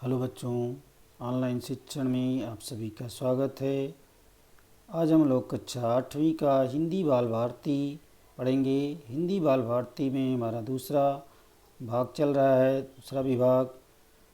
Hello बच्चों, online शिक्षण में आप सभी का स्वागत है। आज हम लोग कक्षा 8वीं का हिंदी बाल भारती पढ़ेंगे। हिंदी बाल भारती में हमारा दूसरा भाग चल रहा है, दूसरा विभाग।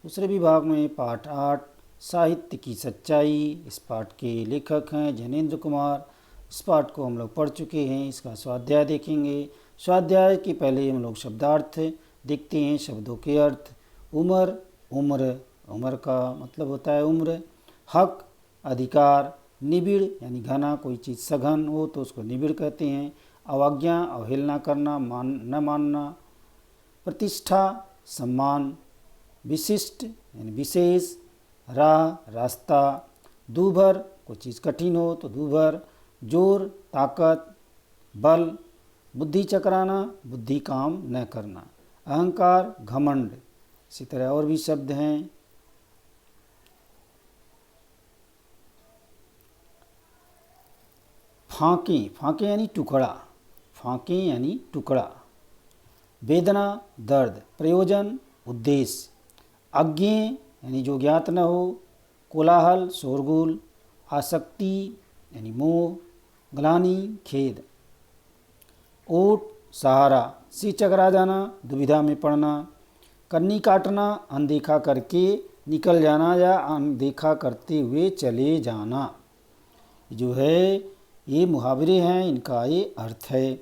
दूसरे विभाग में पाठ 8 साहित्य की सच्चाई। इस पाठ के लेखक हैं जैनेन्द्र कुमार। इस पाठ को हम लोग पढ़ चुके हैं। इसका स्वाध्याय देखेंगे। स्वाध्याय के पहले हम लोग शब्दार्थ देखते हैं, शब्दों के अर्थ। उम्र, उम्र उम्र का मतलब होता है उम्र। हक, अधिकार। निबिड़ यानी घना, कोई चीज़ सघन हो तो उसको निबिड़ कहते हैं। अवज्ञा, अवहेलना करना, न मानना। प्रतिष्ठा, सम्मान। विशिष्ट यानी विशेष। राह, रास्ता। दूभर, कोई चीज़ कठिन हो तो दूभर। जोर, ताकत, बल। बुद्धि चकराना, बुद्धि काम न करना। अहंकार, घमंड। इसी तरह और भी शब्द हैं। फांके, फांके यानी टुकड़ा। फांके यानी टुकड़ा। वेदना, दर्द। प्रयोजन, उद्देश्य। अज्ञेय यानी जो ज्ञात न हो। कोलाहल, शोरगुल। आसक्ति यानी मोह। ग्लानि, खेद। ओट, सहारा। सिर चकरा जाना, दुविधा में पड़ना। कन्नी काटना, अनदेखा करके निकल जाना या अनदेखा करते हुए चले जाना। जो है ये मुहावरे हैं, इनका ये अर्थ है।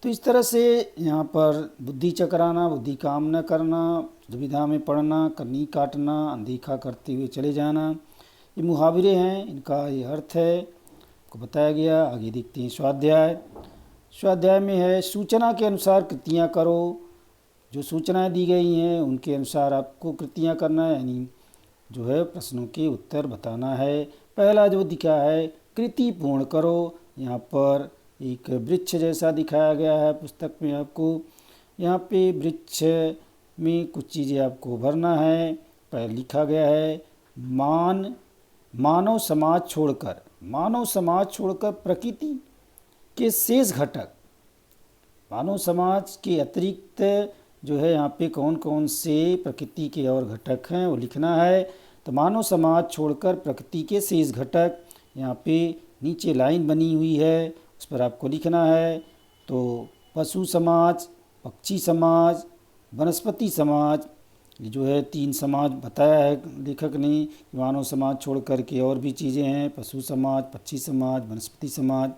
तो इस तरह से यहाँ पर बुद्धि चकराना, बुद्धि काम न करना, दुविधा में पड़ना, कन्नी काटना, अनदेखा करते हुए चले जाना, ये मुहावरे हैं, इनका ये अर्थ है, आपको बताया गया। आगे देखते हैं स्वाध्याय। स्वाध्याय में है सूचना के अनुसार कृतियाँ करो। जो सूचनाएं दी गई हैं उनके अनुसार आपको कृतियाँ करना है, यानी जो है प्रश्नों के उत्तर बताना है। पहला जो दिखा है कृति पूर्ण करो। यहाँ पर एक वृक्ष जैसा दिखाया गया है पुस्तक में आपको। यहाँ पे वृक्ष में कुछ चीज़ें आपको भरना है। पहले लिखा गया है मानव समाज छोड़कर। मानव समाज छोड़कर प्रकृति के शेष घटक। मानव समाज के अतिरिक्त जो है यहाँ पे कौन कौन से प्रकृति के और घटक हैं वो लिखना है। तो मानव समाज छोड़कर प्रकृति के शेष घटक, यहाँ पे नीचे लाइन बनी हुई है, उस पर आपको लिखना है। तो पशु समाज, पक्षी समाज, वनस्पति समाज, ये जो है 3 समाज बताया है लेखक ने। मानव समाज छोड़ कर के और भी चीज़ें हैं, पशु समाज, पक्षी समाज, वनस्पति समाज,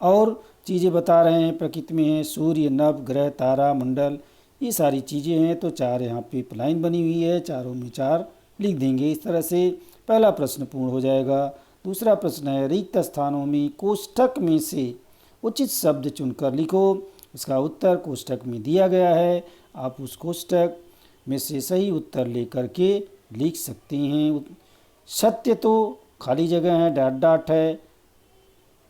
और चीज़ें बता रहे हैं प्रकृति में है सूर्य, नभ, ग्रह, तारा, मंडल, ये सारी चीज़ें हैं। तो 4 यहाँ पे लाइन बनी हुई है, चारों में 4 लिख देंगे। इस तरह से पहला प्रश्न पूर्ण हो जाएगा। दूसरा प्रश्न है रिक्त स्थानों में कोष्ठक में से उचित शब्द चुनकर लिखो। इसका उत्तर कोष्ठक में दिया गया है, आप उस कोष्ठक में से सही उत्तर लेकर के लिख सकते हैं। सत्य तो खाली जगह है, डॉट डॉट है।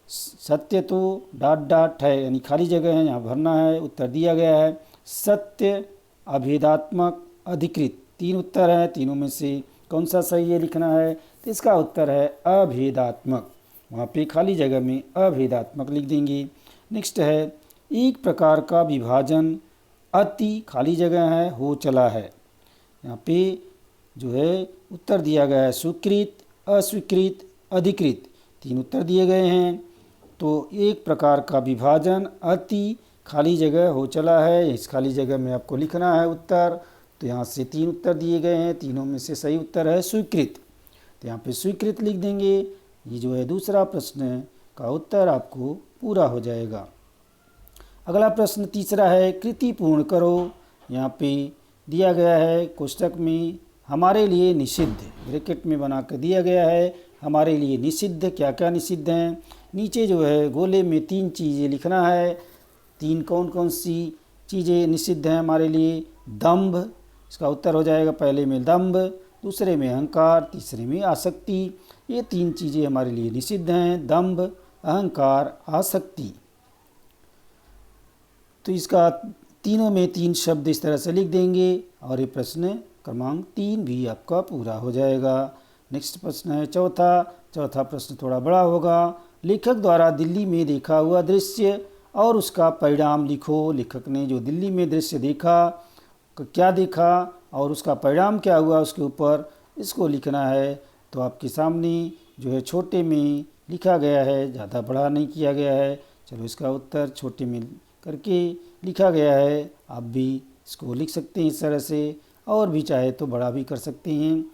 सत्य तो डॉट डॉट है यानी खाली जगह है, यहाँ भरना है। उत्तर दिया गया है सत्य, अभेदात्मक, अधिकृत। 3 उत्तर हैं, तीनों में से कौन सा सही है लिखना है। तो इसका उत्तर है अभेदात्मक, वहाँ पे खाली जगह में अभेदात्मक लिख देंगे। नेक्स्ट है एक प्रकार का विभाजन अति, खाली जगह है, हो चला है। यहाँ पे जो है उत्तर दिया गया है स्वीकृत, अस्वीकृत, अधिकृत। 3 उत्तर दिए गए हैं। तो एक प्रकार का विभाजन अति, खाली जगह, हो चला है। इस खाली जगह में आपको लिखना है उत्तर। तो यहाँ से 3 उत्तर दिए गए हैं, तीनों में से सही उत्तर है स्वीकृत। तो यहाँ पे स्वीकृत लिख देंगे। ये जो है दूसरा प्रश्न का उत्तर आपको पूरा हो जाएगा। अगला प्रश्न तीसरा है कृति पूर्ण करो। यहाँ पे दिया गया है कोष्ठक में हमारे लिए निषिद्ध, ब्रैकेट में बना कर दिया गया है हमारे लिए निषिद्ध, क्या क्या निषिद्ध हैं। नीचे जो है गोले में 3 चीज़ें लिखना है। 3 कौन कौन सी चीज़ें निषिद्ध हैं हमारे लिए। दंभ, इसका उत्तर हो जाएगा पहले में दंभ, दूसरे में अहंकार, तीसरे में आसक्ति। ये 3 चीज़ें हमारे लिए निषिद्ध हैं, दंभ, अहंकार, आसक्ति। तो इसका तीनों में 3 शब्द इस तरह से लिख देंगे और ये प्रश्न क्रमांक 3 भी आपका पूरा हो जाएगा। नेक्स्ट प्रश्न है चौथा प्रश्न थोड़ा बड़ा होगा। लेखक द्वारा दिल्ली में देखा हुआ दृश्य और उसका परिणाम लिखो। लेखक ने जो दिल्ली में दृश्य देखा क्या देखा और उसका परिणाम क्या हुआ उसके ऊपर इसको लिखना है। तो आपके सामने जो है छोटे में लिखा गया है, ज़्यादा बड़ा नहीं किया गया है। चलो इसका उत्तर छोटे में करके लिखा गया है। आप भी इसको लिख सकते हैं इस तरह से, और भी चाहे तो बड़ा भी कर सकते हैं।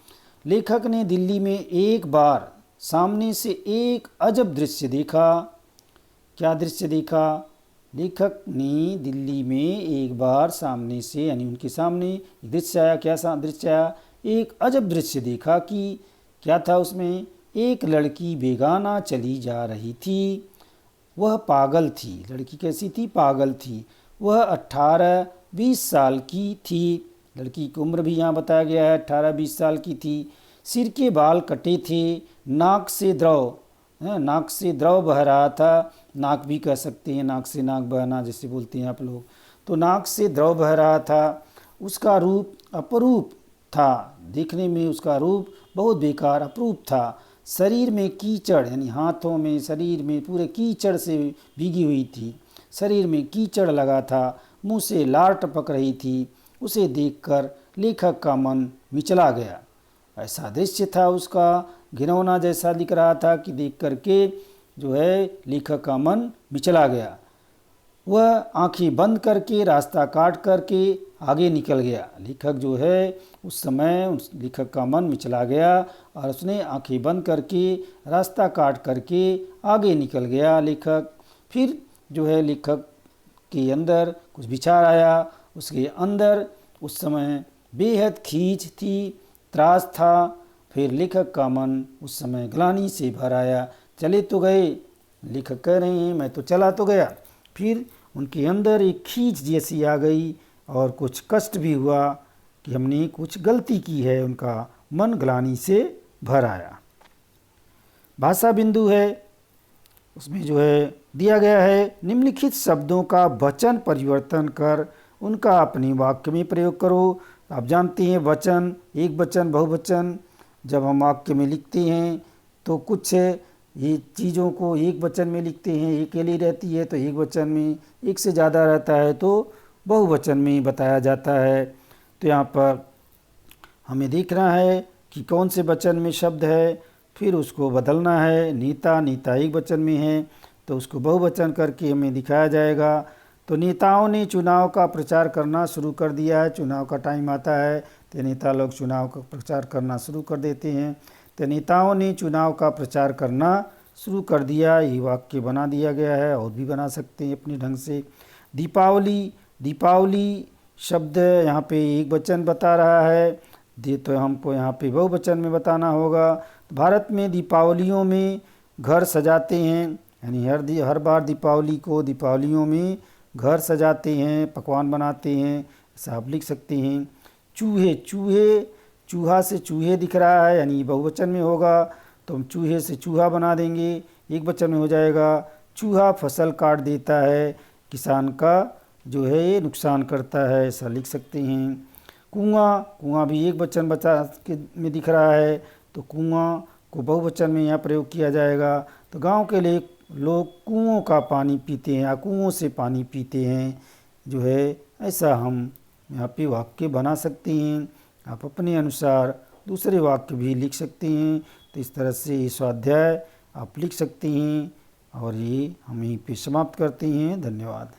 लेखक ने दिल्ली में एक बार सामने से एक अजब दृश्य देखा। क्या दृश्य देखा? लेखक ने दिल्ली में एक बार सामने से यानी उनके सामने दृश्य आया। क्या दृश्य आया? एक अजब दृश्य देखा कि क्या था उसमें? एक लड़की बेगाना चली जा रही थी। वह पागल थी। लड़की कैसी थी? पागल थी। वह 18-20 साल की थी। लड़की की उम्र भी यहाँ बताया गया है, 18-20 साल की थी। सिर के बाल कटे थे। नाक से द्रव बह रहा था। नाक भी कह सकते हैं, नाक से नाक बहना जैसे बोलते हैं आप लोग। तो नाक से द्रव बह रहा था। उसका रूप अपरूप था। देखने में उसका रूप बहुत बेकार अपरूप था। शरीर में कीचड़ यानी हाथों में, शरीर में पूरे कीचड़ से भीगी हुई थी। शरीर में कीचड़ लगा था। मुंह से लार टपक रही थी। उसे देखकर लेखक का मन मिचला गया। ऐसा दृश्य था उसका, घिनौना जैसा दिख रहा था कि देख करके जो है लेखक का मन मिचला गया। वह आंखें बंद करके रास्ता काट करके आगे निकल गया। लेखक जो है उस समय उस लेखक का मन मिचला गया और उसने आंखें बंद करके रास्ता काट करके आगे निकल गया लेखक। फिर जो है लेखक के अंदर कुछ विचार आया। उसके अंदर उस समय बेहद खींच थी, त्रास था। फिर लेखक का मन उस समय ग्लानि से भर आया। चले तो गए, लेखक कह रहे हैं मैं तो चला तो गया, फिर उनके अंदर एक खींच जैसी आ गई और कुछ कष्ट भी हुआ कि हमने कुछ गलती की है। उनका मन ग्लानि से भर आया। भाषा बिंदु है, उसमें जो है दिया गया है निम्नलिखित शब्दों का वचन परिवर्तन कर उनका अपने वाक्य में प्रयोग करो। आप जानते हैं वचन, एक वचन, बहुवचन, जब हम वाक्य में लिखते हैं तो कुछ ये चीज़ों को एक वचन में लिखते हैं, एक अकेली रहती है तो एक वचन में, एक से ज़्यादा रहता है तो बहुवचन में बताया जाता है। तो यहाँ पर हमें देखना है कि कौन से वचन में शब्द है, फिर उसको बदलना है। नेता, नेता एक वचन में है तो उसको बहुवचन करके हमें दिखाया जाएगा। तो नेताओं ने चुनाव का प्रचार करना शुरू कर दिया है। चुनाव का टाइम आता है तो नेता लोग चुनाव का प्रचार करना शुरू कर देते हैं। तो नेताओं ने चुनाव का प्रचार करना शुरू कर दिया, ये वाक्य बना दिया गया है। और भी बना सकते हैं अपने ढंग से। दीपावली, दीपावली शब्द यहाँ पे एक वचन बता रहा है, तो हमको यहाँ पे बहुवचन में बताना होगा। भारत में दीपावलियों में घर सजाते हैं, यानी हर बार दीपावली को दीपावलियों में घर सजाते हैं, पकवान बनाते हैं, ऐसा आप लिख सकते हैं। चूहे, चूहा से चूहे दिख रहा है यानी बहुवचन में होगा तो हम चूहे से चूहा बना देंगे, एक वचन में हो जाएगा। चूहा फसल काट देता है, किसान का जो है ये नुकसान करता है, ऐसा लिख सकते हैं। कुआं भी एक वचन में दिख रहा है तो कुआं को बहुवचन में यहाँ प्रयोग किया जाएगा। तो गांव के लोग कुओं का पानी पीते हैं या कुओं से पानी पीते हैं जो है, ऐसा हम यहाँ पे वाक्य बना सकते हैं। आप अपने अनुसार दूसरे वाक्य भी लिख सकते हैं। तो इस तरह से ये स्वाध्याय आप लिख सकते हैं और ये हम यहीं पे समाप्त करते हैं। धन्यवाद।